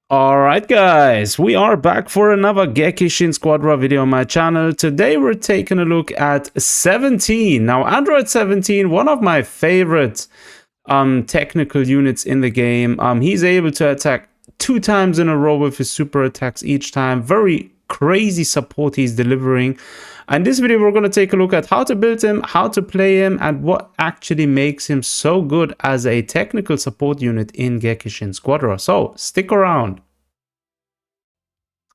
Alright guys, we are back for another Gekishin Squadra video on my channel. Today we're taking a look at 17. Now Android 17, one of my favorite technical units in the game. He's able to attack 2 times in a row with his super attacks each time. Very crazy support he's delivering. In this video we're going to take a look at how to build him, how to play him, and what actually makes him so good as a technical support unit in Gekishin Squadra. So stick around.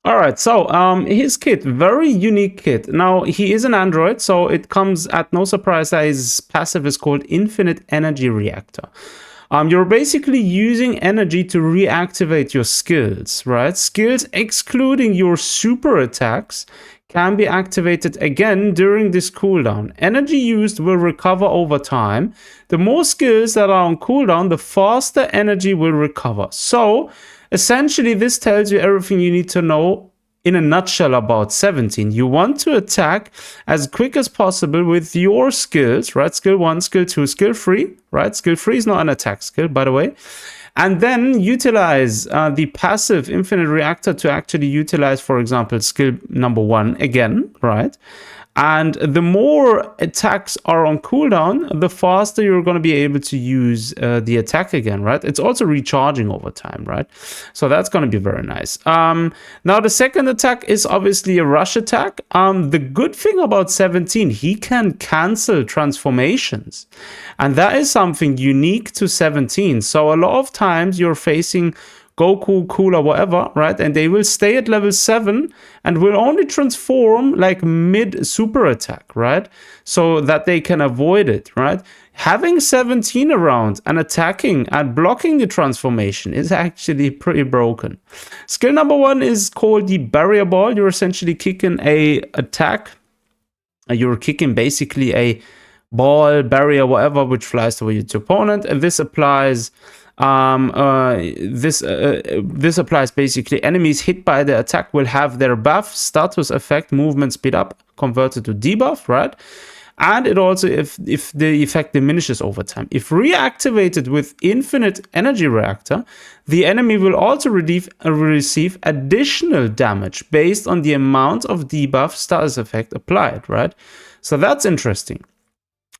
Alright, so his kit, very unique kit. Now he is an android, so it comes at no surprise that his passive is called Infinite Energy Reactor. You're basically using energy to reactivate your skills, right? Skills excluding your super attacks can be activated again during this cooldown. Energy used will recover over time. The more skills that are on cooldown, the faster energy will recover. So essentially, this tells you everything you need to know in a nutshell about 17. You want to attack as quick as possible with your skills, right? Skill 1, skill 2, skill 3, right? Skill 3 is not an attack skill, by the way. And then utilize the passive Infinite Reactor to actually utilize, for example, skill number 1 again, right? And the more attacks are on cooldown, the faster you're going to be able to use the attack again, right? It's also recharging over time, right? So that's going to be very nice. Now, the second attack is obviously a rush attack. The good thing about 17, he can cancel transformations. And that is something unique to 17. So a lot of times you're facing Goku, Cooler, whatever, right? And they will stay at level 7 and will only transform like mid super attack, right? So that they can avoid it, right? Having 17 around and attacking and blocking the transformation is actually pretty broken. Skill number 1 is called the barrier ball. You're essentially kicking a attack. You're kicking basically a ball, barrier, whatever, which flies towards your opponent. And this applies this applies basically enemies hit by the attack will have their buff, status effect, movement speed up converted to debuff, right? And it also, if the effect diminishes over time. If reactivated with Infinite Energy Reactor, the enemy will also receive additional damage based on the amount of debuff status effect applied, right? So that's interesting.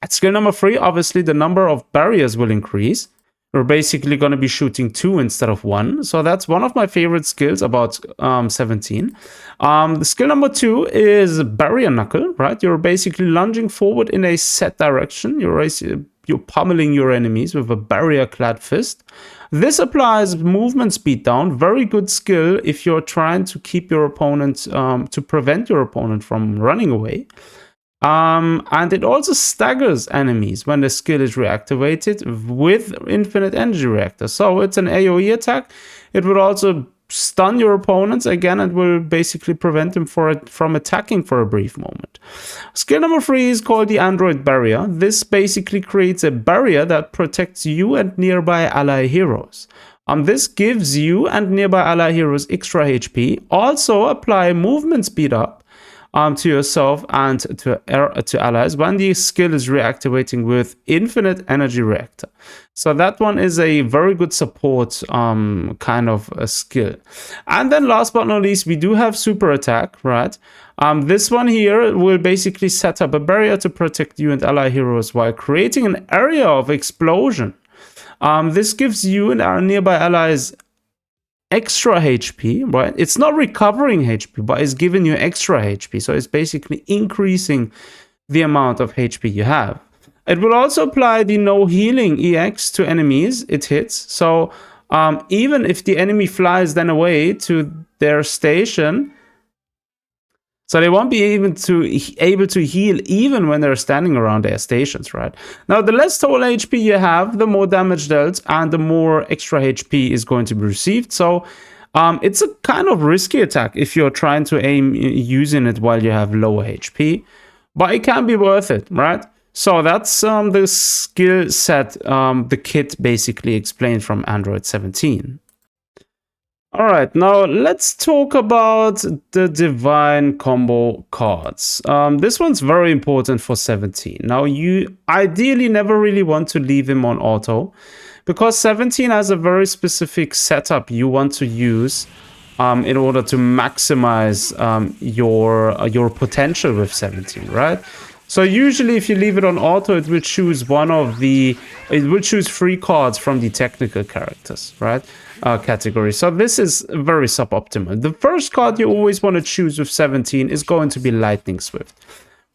At skill number 3, obviously the number of barriers will increase. We're basically going to be shooting 2 instead of 1. So that's one of my favorite skills about 17. The skill number 2 is Barrier Knuckle, right? You're basically lunging forward in a set direction. You're pummeling your enemies with a barrier-clad fist. This applies movement speed down. Very good skill if you're trying to keep your opponent, to prevent your opponent from running away. And it also staggers enemies when the skill is reactivated with Infinite Energy Reactor. So it's an AoE attack. It will also stun your opponents again and will basically prevent them from attacking for a brief moment. Skill number 3 is called the Android Barrier. This basically creates a barrier that protects you and nearby ally heroes. This gives you and nearby ally heroes extra HP. Also apply movement speed up to yourself and to allies when the skill is reactivating with Infinite Energy Reactor. So that one is a very good support kind of a skill. And then last but not least, we do have super attack, right? This one here will basically set up a barrier to protect you and ally heroes while creating an area of explosion. This gives you and our nearby allies extra HP, right? It's not recovering HP, but it's giving you extra HP. So it's basically increasing the amount of HP you have. It will also apply the no healing EX to enemies it hits. So even if the enemy flies then away to their station, so they won't be able to heal even when they're standing around their stations, right? Now, the less total HP you have, the more damage dealt and the more extra HP is going to be received. So it's a kind of risky attack if you're trying to aim using it while you have lower HP, but it can be worth it, right? So that's the skill set, the kit basically explained from Android 17. All right, now let's talk about the divine combo cards. This one's very important for 17. Now, you ideally never really want to leave him on auto because 17 has a very specific setup you want to use in order to maximize your potential with 17, right? So usually if you leave it on auto, it will choose it will choose 3 cards from the technical characters, right? Category. So this is very suboptimal. The first card you always want to choose with 17 is going to be Lightning Swift.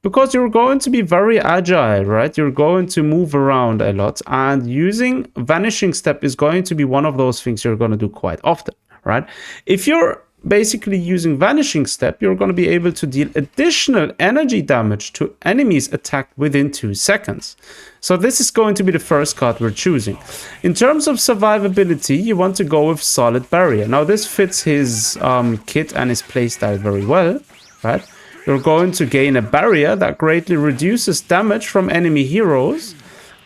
Because you're going to be very agile, right? You're going to move around a lot, and using Vanishing Step is going to be one of those things you're going to do quite often, right? If you're basically using Vanishing Step, you're going to be able to deal additional energy damage to enemies attacked within 2 seconds. So this is going to be the first card we're choosing. In terms of survivability, you want to go with Solid Barrier. Now this fits his kit and his playstyle very well, right? You're going to gain a barrier that greatly reduces damage from enemy heroes.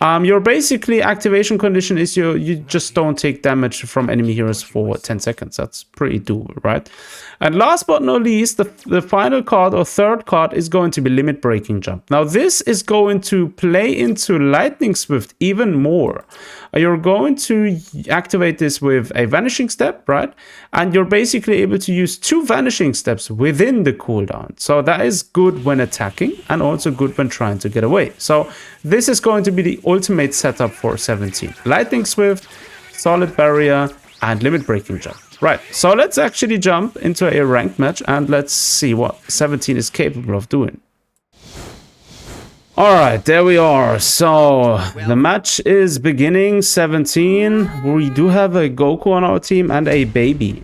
Your basically activation condition is you just don't take damage from enemy heroes for 10 seconds. That's pretty doable, right? And last but not least, the final card or third card is going to be Limit Breaking Jump. Now this is going to play into Lightning Swift even more. You're going to activate this with a Vanishing Step, right? And you're basically able to use 2 Vanishing Steps within the cooldown. So that is good when attacking and also good when trying to get away. So this is going to be the ultimate setup for 17. Lightning Swift, Solid Barrier, and Limit Breaking Jump. Right, so let's actually jump into a ranked match and let's see what 17 is capable of doing. Alright, there we are. So the match is beginning. 17. We do have a Goku on our team and a baby.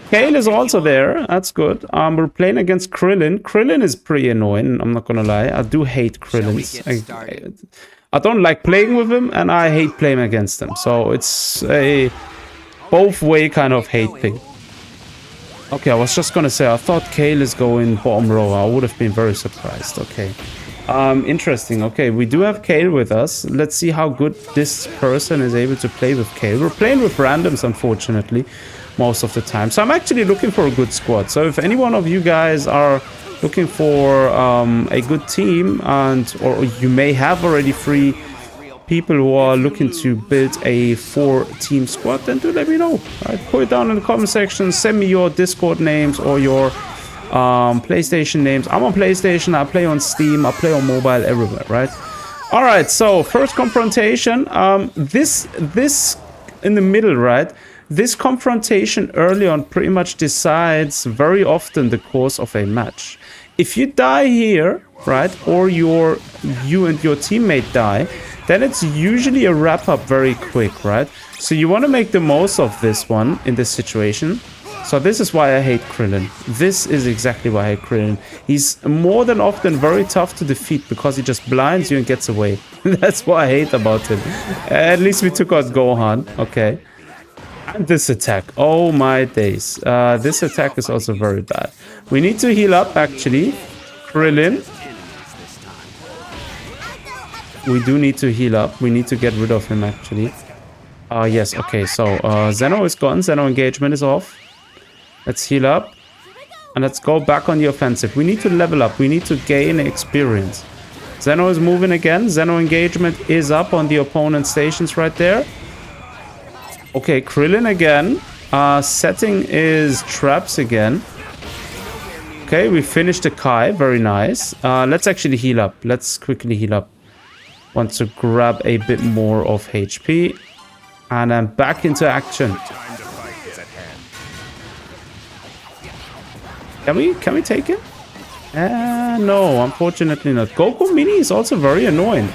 Kale is also there. That's good. We're playing against Krillin. Krillin is pretty annoying, I'm not gonna lie. I do hate Krillin. I don't like playing with him and I hate playing against him. So it's a both way kind of hate thing. Okay, I was just gonna say, I thought Kale is going bottom row. I would have been very surprised. Okay. Interesting. Okay, we do have Kale with us. Let's see how good this person is able to play with Kale. We're playing with randoms, unfortunately, most of the time. So I'm actually looking for a good squad. So if any one of you guys are looking for a good team, or you may have already 3 people who are looking to build a 4-team squad, then do let me know. Right? Put it down in the comment section. Send me your Discord names or your PlayStation names. I'm on PlayStation, I play on Steam, I play on mobile, everywhere, right? All right, so first confrontation. This in the middle, right? This confrontation early on pretty much decides very often the course of a match. If you die here, right, or you and your teammate die, then it's usually a wrap up very quick, right? So you want to make the most of this one in this situation. So this is why I hate Krillin. This is exactly why I hate Krillin. He's more than often very tough to defeat because he just blinds you and gets away. That's what I hate about him. At least we took out Gohan. Okay. And this attack. Oh my days. This attack is also very bad. We need to heal up actually. Krillin. We do need to heal up. We need to get rid of him actually. Yes, okay. So Zeno is gone. Zeno engagement is off. Let's heal up. And let's go back on the offensive. We need to level up. We need to gain experience. Zeno is moving again. Zeno engagement is up on the opponent's stations right there. Okay, Krillin again. Setting is traps again. Okay, we finished the Kai. Very nice. Let's actually heal up. Let's quickly heal up. Want to grab a bit more of HP. And then back into action. Can we take it? No, unfortunately not. Goku Mini is also very annoying.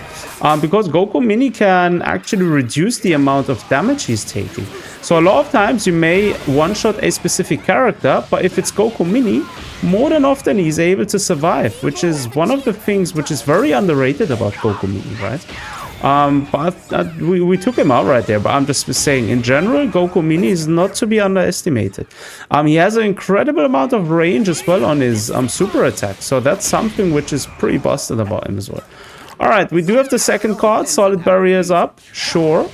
Because Goku Mini can actually reduce the amount of damage he's taking. So a lot of times you may one-shot a specific character, but if it's Goku Mini, more than often he's able to survive, which is one of the things which is very underrated about Goku Mini, right? But we took him out right there, but I'm just saying, in general, Goku Mini is not to be underestimated. He has an incredible amount of range as well on his super attack, so that's something which is pretty busted about him as well. Alright, we do have the second card. Solid Barriers up. Sure.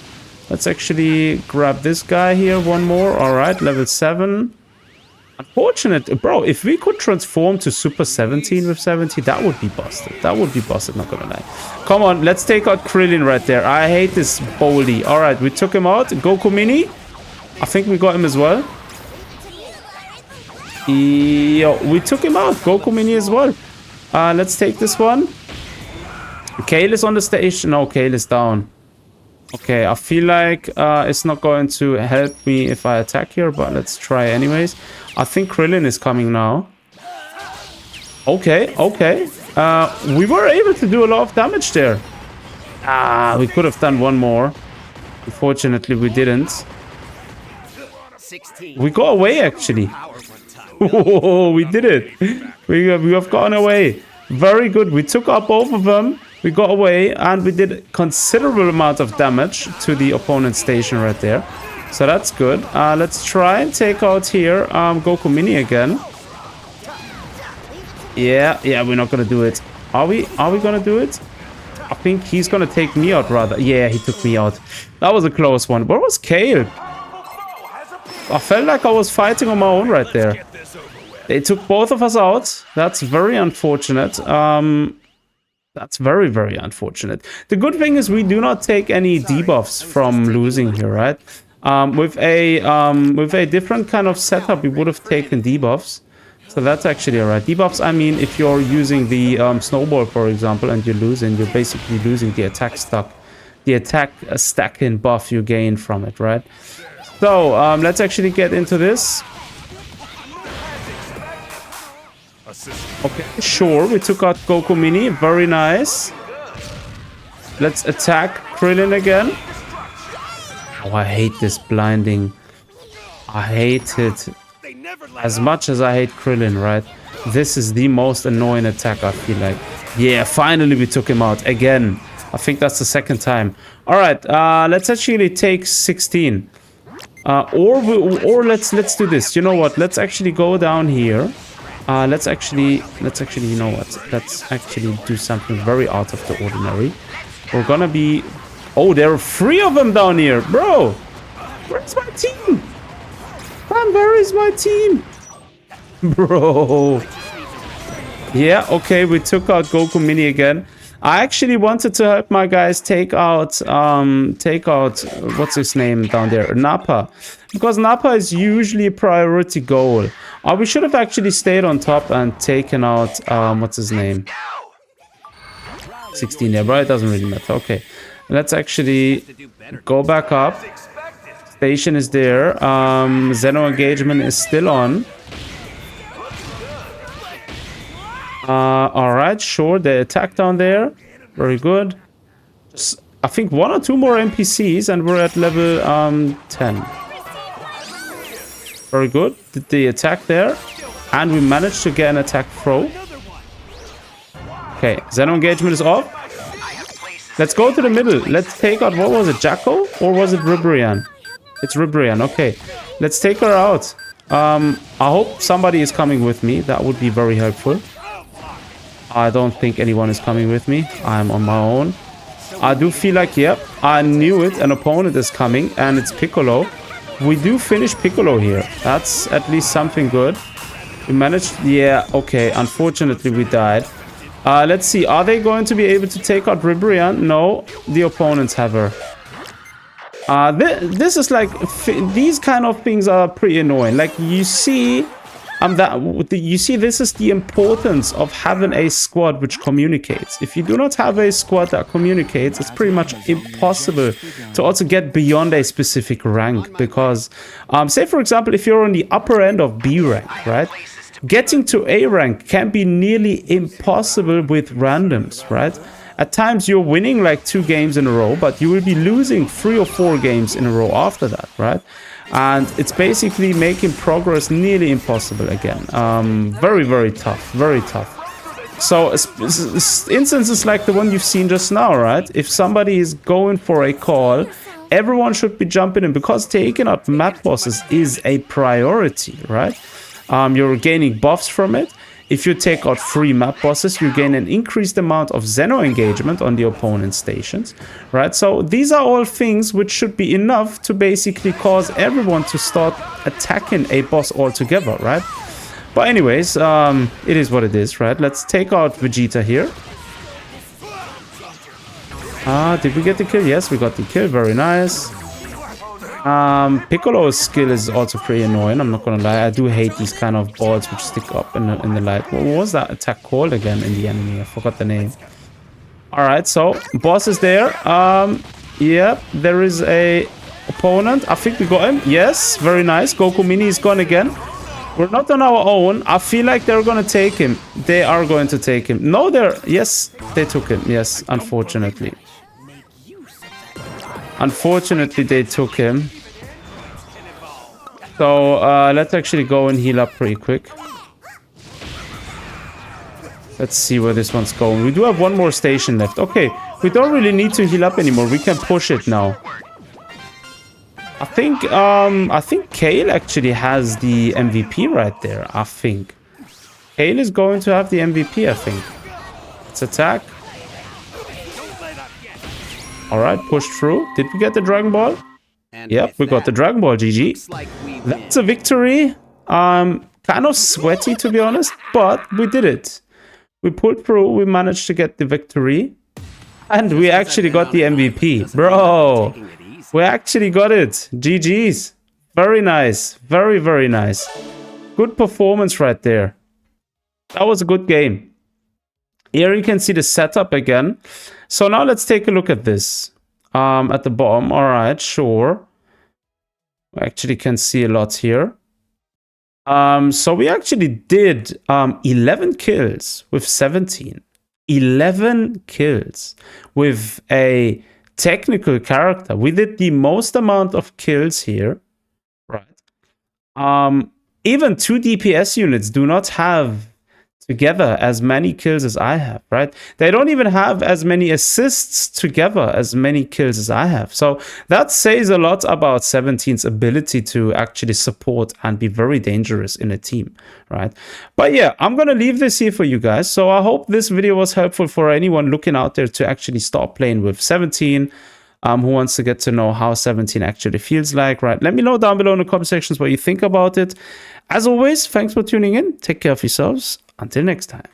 Let's actually grab this guy here. One more. Alright, level 7. Unfortunate, bro. If we could transform to Super 17 with 70, that would be busted. That would be busted, not gonna lie. Come on, let's take out Krillin right there. I hate this Boldy. All right, we took him out. Goku Mini. I think we got him as well. Yo, we took him out. Goku Mini as well. Let's take this one. Kale is on the station. No, Kale is down. Okay, I feel like it's not going to help me if I attack here, but let's try anyways. I think Krillin is coming now. Okay, okay. We were able to do a lot of damage there. We could have done one more. Unfortunately, we didn't. We got away, actually. Oh, we did it. We have gotten away. Very good. We took out both of them. We got away, and we did considerable amount of damage to the opponent's station right there. So that's good. Let's try and take out here Goku Mini again. Yeah, we're not gonna do it. Are we gonna do it? I think he's gonna take me out rather. Yeah, he took me out. That was a close one. Where was Kale? I felt like I was fighting on my own right there. They took both of us out. That's very unfortunate. That's very, very unfortunate. The good thing is we do not take any debuffs from losing here, right? With a different kind of setup, we would have taken debuffs. So that's actually alright. Debuffs, I mean, if you're using the snowball, for example, and you're losing, you're basically losing the attack stacking buff you gain from it, right? So let's actually get into this. Okay, sure, we took out Goku Mini. Very nice. Let's attack Krillin again. Oh, I hate this blinding. I hate it as much as I hate Krillin, right? This is the most annoying attack, I feel like. Yeah, finally we took him out again. I think that's the second time. All right, let's actually take 16. Or let's do this. You know what? Let's actually go down here. Let's actually, you know what? Let's actually do something very out of the ordinary. We're gonna be... Oh, there are 3 of them down here. Bro, where's my team? Man, where is my team? Bro. Yeah, okay, we took out Goku Mini again. I actually wanted to help my guys take out, what's his name down there? Nappa. Because Nappa is usually a priority goal. We should have actually stayed on top and taken out, what's his name? 16 there, but it doesn't really matter. Okay, let's actually go back up. Station is there. Zeno engagement is still on. Alright, sure, they attack down there. Very good. Just, I think 1 or 2 more NPCs and we're at level 10. Very good. Did the attack there. And we managed to get an attack throw. Okay, Zeno engagement is off. Let's go to the middle. Let's take out, what was it, Jacko? Or was it Ribrian? It's Ribrian, okay. Let's take her out. I hope somebody is coming with me. That would be very helpful. I don't think anyone is coming with me. I'm on my own. I do feel like, yep, I knew it. An opponent is coming and it's Piccolo. We do finish Piccolo here. That's at least something good. We managed, yeah, okay. Unfortunately, we died. Let's see. Are they going to be able to take out Ribrian? No, the opponents have her. This is like, these kind of things are pretty annoying. Like, you see... you see, this is the importance of having a squad which communicates. If you do not have a squad that communicates, it's pretty much impossible to also get beyond a specific rank. Because, say for example, if you're on the upper end of B rank, right? Getting to A rank can be nearly impossible with randoms, right? At times you're winning like 2 games in a row, but you will be losing 3 or 4 games in a row after that, right? And it's basically making progress nearly impossible again. Very, very tough. Very tough. So instances like the one you've seen just now, right? If somebody is going for a call, everyone should be jumping in because taking out map bosses is a priority, right? You're gaining buffs from it. If you take out 3 map bosses, you gain an increased amount of Xeno engagement on the opponent's stations, right? So these are all things which should be enough to basically cause everyone to start attacking a boss altogether, right? But anyways, it is what it is, right? Let's take out Vegeta here. Did we get the kill? Yes, we got the kill. Very nice. Piccolo's skill is also pretty annoying, I'm not gonna lie. I do hate these kind of balls which stick up in the light. What was that attack called again in the enemy? I forgot the name. Alright, so boss is there. Yeah, there is a opponent. I think we got him. Yes, very nice. Goku Mini is gone again. We're not on our own. I feel like they're gonna take him. They are going to take him. No, yes, they took him. Yes, unfortunately. Unfortunately, they took him. So, let's actually go and heal up pretty quick. Let's see where this one's going. We do have one more station left. Okay, we don't really need to heal up anymore. We can push it now. I think Kale actually has the MVP right there. I think. Kale is going to have the MVP, I think. Let's attack. Alright, push through. Did we get the Dragon Ball? Yep, we got the Dragon Ball, GG. That's a victory. Kind of sweaty, to be honest, but we did it. We pulled through, we managed to get the victory. And we actually got the MVP. Bro, we actually got it. GG's. Very nice. Very, very nice. Good performance right there. That was a good game. Here you can see the setup again. So now let's take a look at this. At the bottom. All right, sure. We actually can see a lot here. So we actually did 11 kills with 17. 11 kills with a technical character. We did the most amount of kills here. Right. Even 2 DPS units do not have together as many kills as I have, right? They don't even have as many assists together as many kills as I have. So that says a lot about 17's ability to actually support and be very dangerous in a team, right? But yeah, I'm going to leave this here for you guys. So I hope this video was helpful for anyone looking out there to actually start playing with 17, who wants to get to know how 17 actually feels like, right? Let me know down below in the comment sections what you think about it. As always, thanks for tuning in. Take care of yourselves. Until next time.